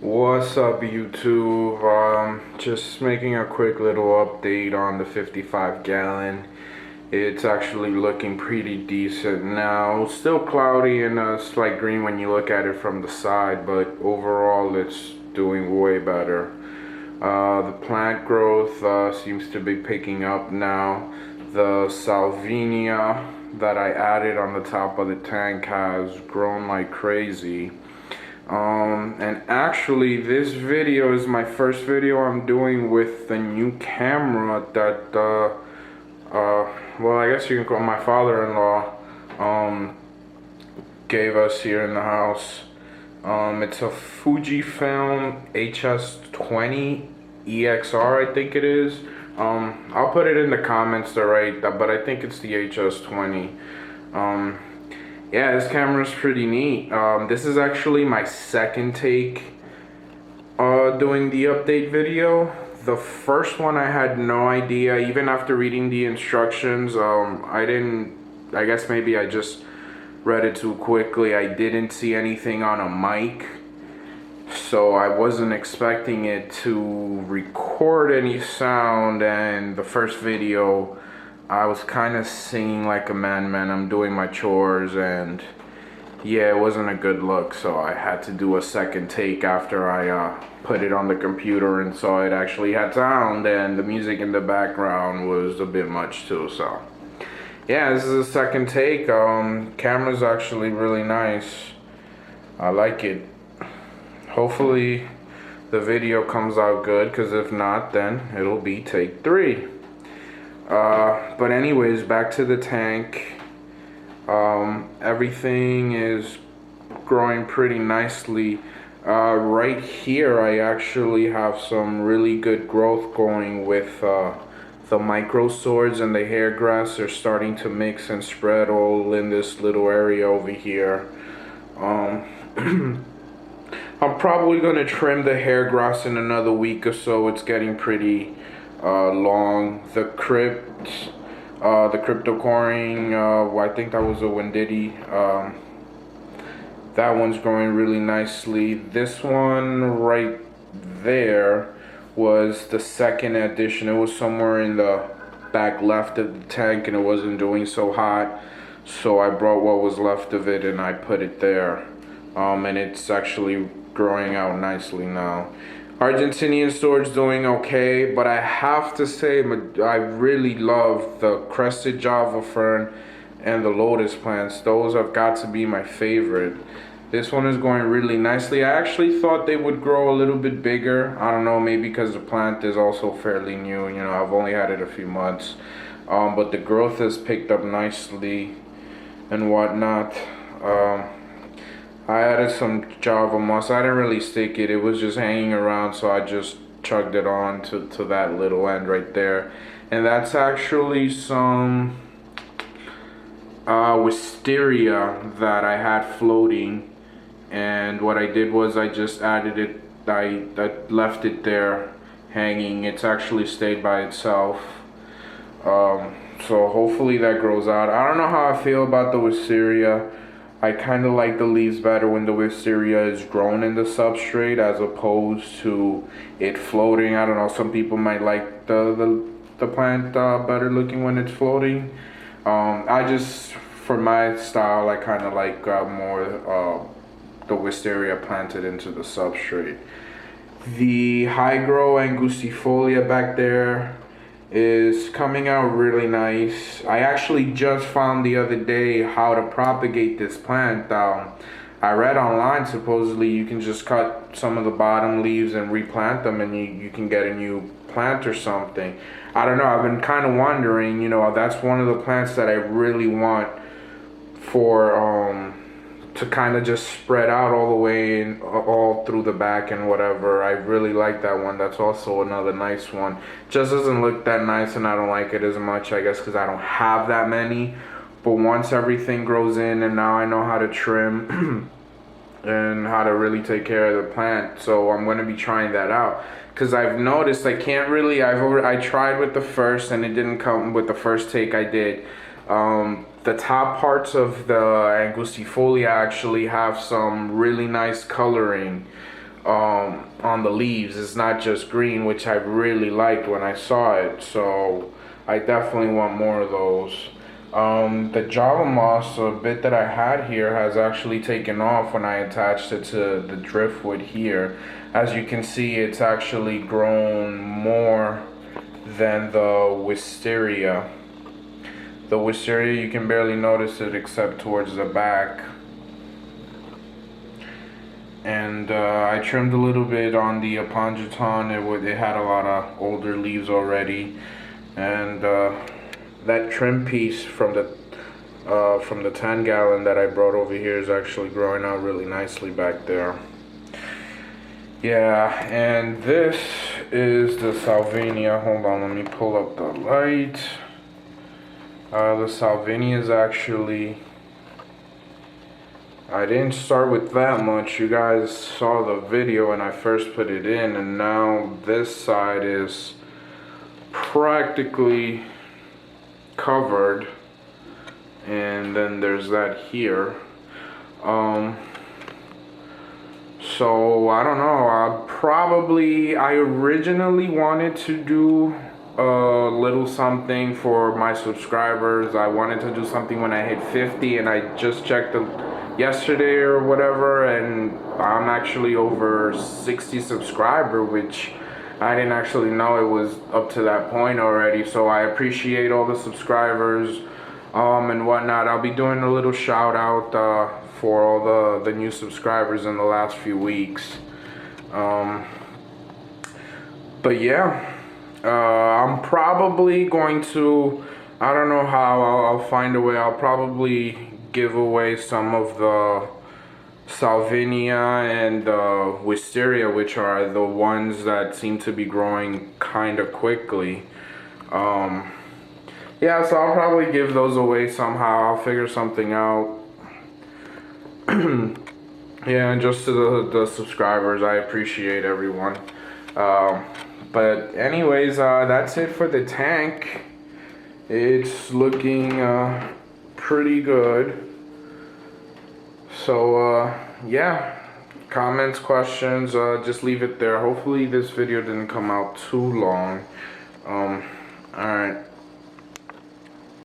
What's up, YouTube? Just making a quick little update on the 55 gallon. It's actually looking pretty decent now. Still cloudy and slight green when you look at it from the side, but overall it's doing way better. The plant growth seems to be picking up now. The salvinia that I added on the top of the tank has grown like crazy. And actually this video is my first video I'm doing with the new camera that well, I guess you can call my father-in-law gave us here in the house. It's a FujiFilm HS20 EXR, I think it is. I'll put it in the comments but I think it's the HS20. Yeah, this camera is pretty neat. This is actually my second take doing the update video. The first one I had no idea, even after reading the instructions. I guess maybe I just read it too quickly. I didn't see anything on a mic, so I wasn't expecting it to record any sound. And the first video, I was kind of singing like a madman. I'm doing my chores, and yeah, it wasn't a good look, so I had to do a second take after I put it on the computer and saw it actually had sound, and the music in the background was a bit much too. So yeah, this is a second take. Camera's actually really nice. I like it. Hopefully the video comes out good, because if not, then it'll be take 3. But anyways, back to the tank. Everything is growing pretty nicely. Right here I actually have some really good growth going with the micro swords, and the hair grass are starting to mix and spread all in this little area over here. I'm probably gonna trim the hair grass in another week or so. It's getting pretty long. The cryptocoring, I think that was a Wendidi. That one's growing really nicely. This one right there was the second edition. It was somewhere in the back left of the tank, and it wasn't doing so hot, so I brought what was left of it and I put it there. And it's actually growing out nicely now. Argentinian storage doing okay, but I have to say I really love the crested java fern and the lotus plants. Those have got to be my favorite. This one is going really nicely. I actually thought they would grow a little bit bigger. I don't know, maybe because the plant is also fairly new. You know, I've only had it a few months. But the growth has picked up nicely and whatnot. I added some java moss. I didn't really stick it. It was just hanging around, so I just chugged it on to that little end right there. And that's actually some wisteria that I had floating. And what I did was I just added it. I left it there hanging. It's actually stayed by itself. So hopefully that grows out. I don't know how I feel about the wisteria. I kind of like the leaves better when the wisteria is grown in the substrate as opposed to it floating. I don't know, some people might like the plant better looking when it's floating. I just, for my style, I kind of like more the wisteria planted into the substrate. The hygro angustifolia back there is coming out really nice. I actually just found the other day how to propagate this plant. I read online supposedly you can just cut some of the bottom leaves and replant them, and you can get a new plant or something. I don't know, I've been kind of wondering, you know, that's one of the plants that I really want for to kind of just spread out all the way and all through the back and whatever. I really like that one. That's also another nice one. Just doesn't look that nice, and I don't like it as much, I guess because I don't have that many. But once everything grows in, and now I know how to trim and how to really take care of the plant, so I'm going to be trying that out. Because I've noticed I can't really, I tried with the first and it didn't come with the first take I did. The top parts of the angustifolia actually have some really nice coloring. on the leaves. It's not just green, which I really liked when I saw it. So I definitely want more of those. The Java moss, a bit that I had here, has actually taken off when I attached it to the driftwood here. As you can see, it's actually grown more than the wisteria. The wisteria, you can barely notice it except towards the back. And I trimmed a little bit on the apongeton. It had a lot of older leaves already, and that trim piece from the 10 gallon that I brought over here is actually growing out really nicely back there. Yeah, and this is the Salvinia. Hold on, let me pull up the light. The Salvinia is actually, I didn't start with that much. You guys saw the video when I first put it in, and now this side is practically covered, and then there's that here. So I don't know, I originally wanted to do a little something for my subscribers. I wanted to do something when I hit 50, and I just checked yesterday or whatever, and I'm actually over 60 subscriber, which I didn't actually know it was up to that point already. So I appreciate all the subscribers and whatnot. I'll be doing a little shout out for all the new subscribers in the last few weeks. But yeah, I'm probably going to, I don't know how, I'll find a way. I'll probably give away some of the Salvinia and wisteria, which are the ones that seem to be growing kind of quickly. Yeah, so I'll probably give those away somehow. I'll figure something out. Yeah, and just to the subscribers, I appreciate everyone. But anyways, that's it for the tank. It's looking pretty good. So yeah, comments, questions, just leave it there. Hopefully this video didn't come out too long. Alright.